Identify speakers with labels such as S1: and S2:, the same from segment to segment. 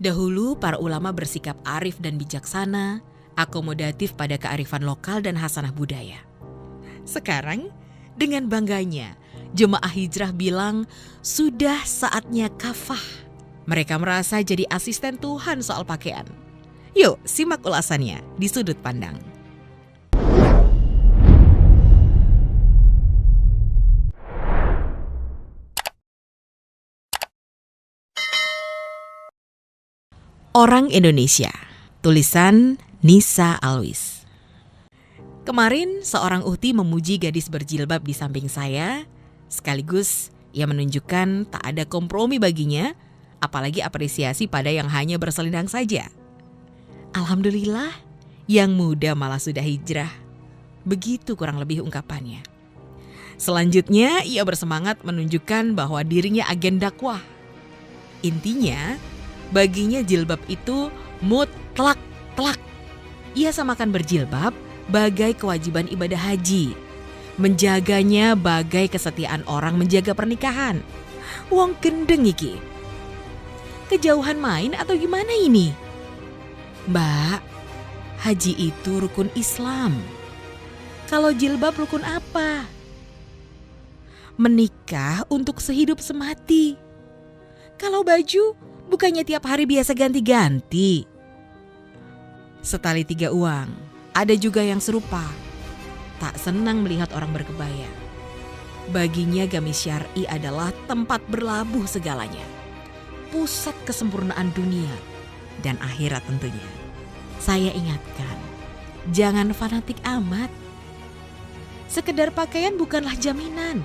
S1: Dahulu para ulama bersikap arif dan bijaksana, akomodatif pada kearifan lokal dan hasanah budaya. Sekarang, dengan bangganya, jemaah hijrah bilang sudah saatnya kafah. Mereka merasa jadi asisten Tuhan soal pakaian. Yuk, simak ulasannya di Sudut Pandang. Orang Indonesia, tulisan Nisa Alwis. Kemarin seorang uhti memuji gadis berjilbab di samping saya, sekaligus ia menunjukkan tak ada kompromi baginya, apalagi apresiasi pada yang hanya berselendang saja. Alhamdulillah, yang muda malah sudah hijrah. Begitu kurang lebih ungkapannya. Selanjutnya ia bersemangat menunjukkan bahwa dirinya agen dakwah. Intinya, baginya jilbab itu mutlak. Ia samakan berjilbab bagai kewajiban ibadah haji. Menjaganya bagai kesetiaan orang menjaga pernikahan. Wong gendeng iki. Kejauhan main atau gimana ini? Mbak, haji itu rukun Islam. Kalau jilbab rukun apa? Menikah untuk sehidup semati. Kalau baju, bukannya tiap hari biasa ganti-ganti. Setali 3 uang, ada juga yang serupa. Tak senang melihat orang berkebaya. Baginya gamis syar'i adalah tempat berlabuh segalanya. Pusat kesempurnaan dunia dan akhirat tentunya. Saya ingatkan, jangan fanatik amat. Sekedar pakaian bukanlah jaminan.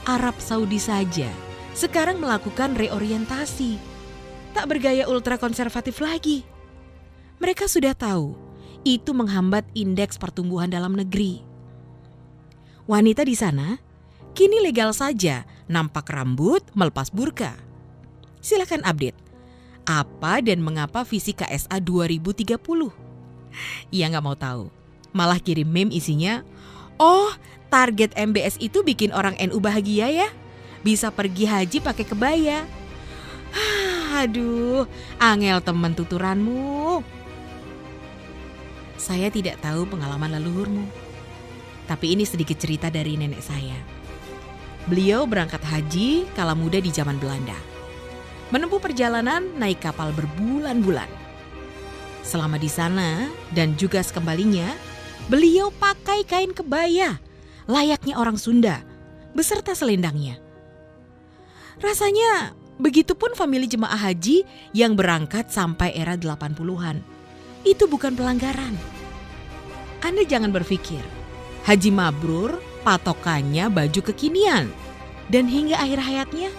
S1: Arab Saudi saja sekarang melakukan reorientasi. Tak bergaya ultra konservatif lagi. Mereka sudah tahu itu menghambat indeks pertumbuhan dalam negeri. Wanita di sana kini legal saja nampak rambut melepas burka. Silakan update. Apa dan mengapa visi KSA 2030? Ia nggak mau tahu. Malah kirim meme isinya, oh target MBS itu bikin orang NU bahagia ya. Bisa pergi haji pakai kebaya. Aduh, angel temen tuturanmu. Saya tidak tahu pengalaman leluhurmu. Tapi ini sedikit cerita dari nenek saya. Beliau berangkat haji kala muda di zaman Belanda. Menempuh perjalanan naik kapal berbulan-bulan. Selama di sana dan juga sekembalinya, beliau pakai kain kebaya, layaknya orang Sunda, beserta selendangnya. Rasanya begitupun famili jemaah haji yang berangkat sampai era 80-an. Itu bukan pelanggaran. Anda jangan berpikir, haji mabrur patokannya baju kekinian. Dan hingga akhir hayatnya,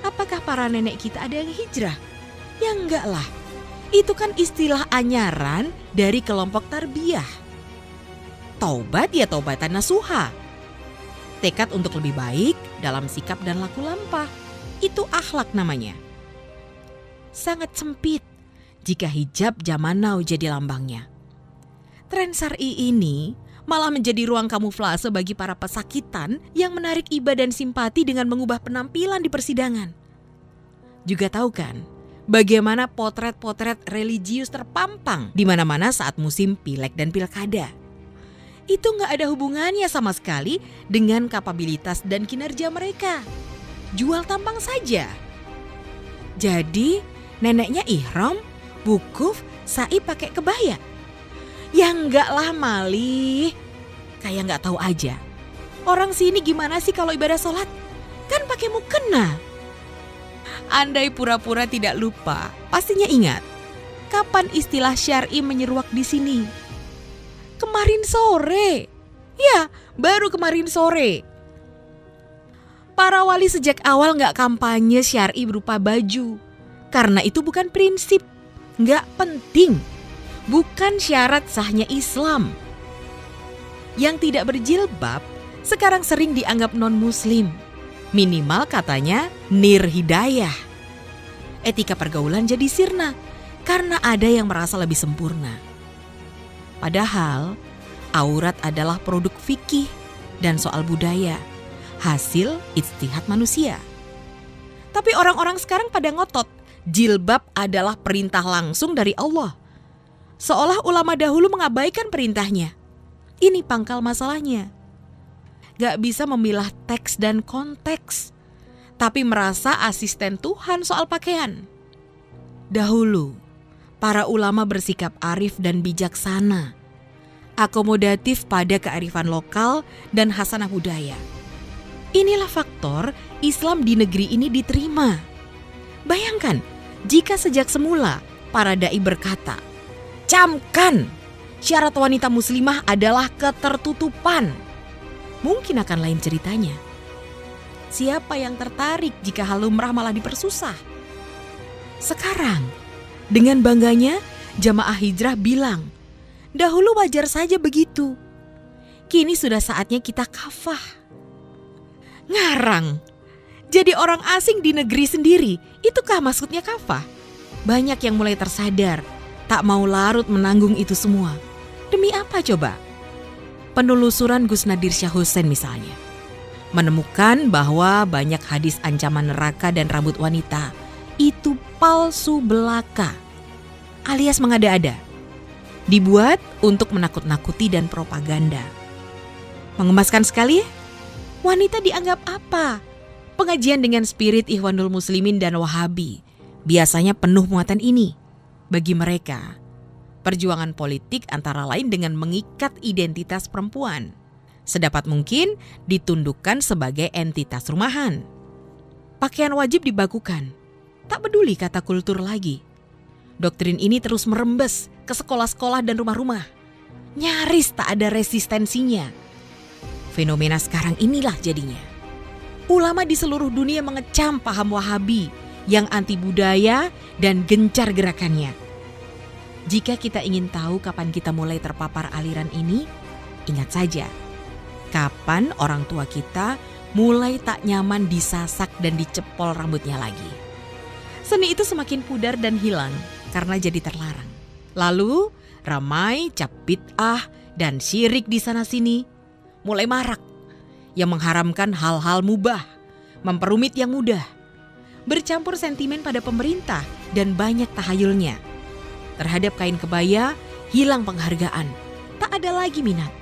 S1: apakah para nenek kita ada yang hijrah? Ya enggak lah. Itu kan istilah anyaran dari kelompok tarbiyah. Taubat ya taubatan nasuha. Tekad untuk lebih baik dalam sikap dan laku lampah. Itu akhlak namanya. Sangat sempit jika hijab zaman now jadi lambangnya. Tren syar'i ini malah menjadi ruang kamuflase bagi para pesakitan yang menarik iba dan simpati dengan mengubah penampilan di persidangan. Juga tahu kan bagaimana potret-potret religius terpampang di mana-mana saat musim pileg dan pilkada. Itu gak ada hubungannya sama sekali dengan kapabilitas dan kinerja mereka. Jual tampang saja. Jadi neneknya ihram, wukuf, sa'i pakai kebaya. Ya enggak lah Mali. Kayak enggak tahu aja. Orang sini gimana sih kalau ibadah sholat? Kan pakai mukena. Andai pura-pura tidak lupa, pastinya ingat. Kapan istilah syar'i menyeruak di sini? Kemarin sore. Ya, baru kemarin sore. Para wali sejak awal gak kampanye syar'i berupa baju. Karena itu bukan prinsip, gak penting. Bukan syarat sahnya Islam. Yang tidak berjilbab sekarang sering dianggap non-muslim. Minimal katanya nirhidayah. Etika pergaulan jadi sirna karena ada yang merasa lebih sempurna. Padahal aurat adalah produk fikih dan soal budaya, hasil ijtihad manusia. Tapi orang-orang sekarang pada ngotot jilbab adalah perintah langsung dari Allah. Seolah ulama dahulu mengabaikan perintahnya. Ini pangkal masalahnya. Gak bisa memilah teks dan konteks, tapi merasa asisten Tuhan soal pakaian. Dahulu, para ulama bersikap arif dan bijaksana, akomodatif pada kearifan lokal dan hasanah budaya. Inilah faktor Islam di negeri ini diterima. Bayangkan, jika sejak semula para dai berkata, "Camkan, syarat wanita muslimah adalah ketertutupan." Mungkin akan lain ceritanya. Siapa yang tertarik jika hal lumrah malah dipersusah? Sekarang, dengan bangganya jamaah hijrah bilang, dahulu wajar saja begitu. Kini sudah saatnya kita kafah. Ngarang. Jadi orang asing di negeri sendiri, itukah maksudnya kafah? Banyak yang mulai tersadar, tak mau larut menanggung itu semua. Demi apa coba? Penelusuran Gus Nadir Shah Hussein misalnya menemukan bahwa banyak hadis ancaman neraka dan rambut wanita itu palsu belaka, alias mengada-ada, dibuat untuk menakut-nakuti dan propaganda. Mengemaskan sekali ya? Wanita dianggap apa? Pengajian dengan spirit Ikhwanul Muslimin dan Wahabi biasanya penuh muatan ini. Bagi mereka, perjuangan politik antara lain dengan mengikat identitas perempuan, sedapat mungkin ditundukkan sebagai entitas rumahan. Pakaian wajib dibakukan, tak peduli kata kultur lagi. Doktrin ini terus merembes ke sekolah-sekolah dan rumah-rumah. Nyaris tak ada resistensinya. Fenomena sekarang inilah jadinya. Ulama di seluruh dunia mengecam paham Wahabi yang anti budaya dan gencar gerakannya. Jika kita ingin tahu kapan kita mulai terpapar aliran ini, ingat saja, kapan orang tua kita mulai tak nyaman disasak dan dicepol rambutnya lagi. Seni itu semakin pudar dan hilang karena jadi terlarang. Lalu ramai cap bid'ah dan syirik di sana-sini mulai marak yang mengharamkan hal-hal mubah, memperumit yang mudah, bercampur sentimen pada pemerintah dan banyak tahayulnya. Terhadap kain kebaya hilang penghargaan, tak ada lagi minat,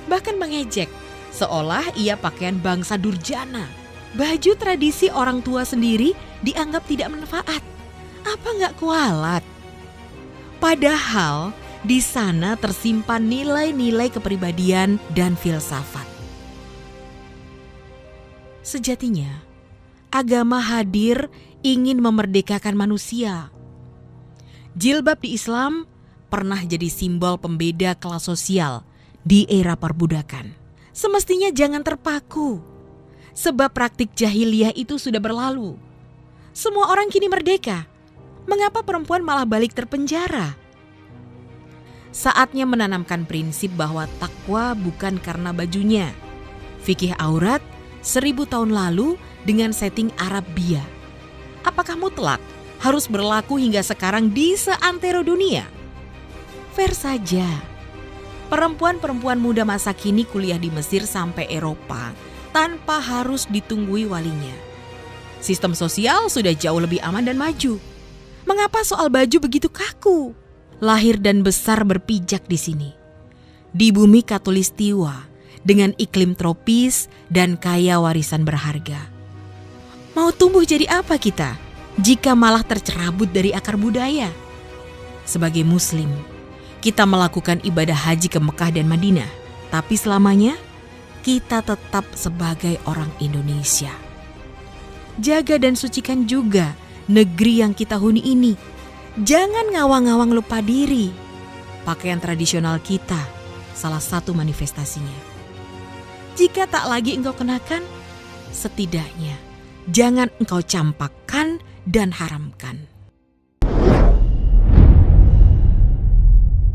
S1: bahkan mengejek seolah ia pakaian bangsa durjana. Baju tradisi orang tua sendiri dianggap tidak manfaat. Apa nggak kualat? Padahal di sana tersimpan nilai-nilai kepribadian dan filsafat. Sejatinya, agama hadir ingin memerdekakan manusia. Jilbab di Islam pernah jadi simbol pembeda kelas sosial di era perbudakan. Semestinya jangan terpaku, sebab praktik jahiliyah itu sudah berlalu. Semua orang kini merdeka. Mengapa perempuan malah balik terpenjara? Saatnya menanamkan prinsip bahwa takwa bukan karena bajunya. Fikih aurat 1000 tahun lalu dengan setting Arabia. Apakah mutlak harus berlaku hingga sekarang di seantero dunia? Fair saja. Perempuan-perempuan muda masa kini kuliah di Mesir sampai Eropa tanpa harus ditunggui walinya. Sistem sosial sudah jauh lebih aman dan maju. Mengapa soal baju begitu kaku? Lahir dan besar berpijak di sini. Di bumi Katulistiwa dengan iklim tropis dan kaya warisan berharga. Mau tumbuh jadi apa kita jika malah tercerabut dari akar budaya? Sebagai muslim, kita melakukan ibadah haji ke Mekah dan Madinah, tapi selamanya kita tetap sebagai orang Indonesia. Jaga dan sucikan juga negeri yang kita huni ini. Jangan ngawang-ngawang lupa diri. Pakaian tradisional kita salah satu manifestasinya. Jika tak lagi engkau kenakan, setidaknya jangan engkau campakkan dan haramkan.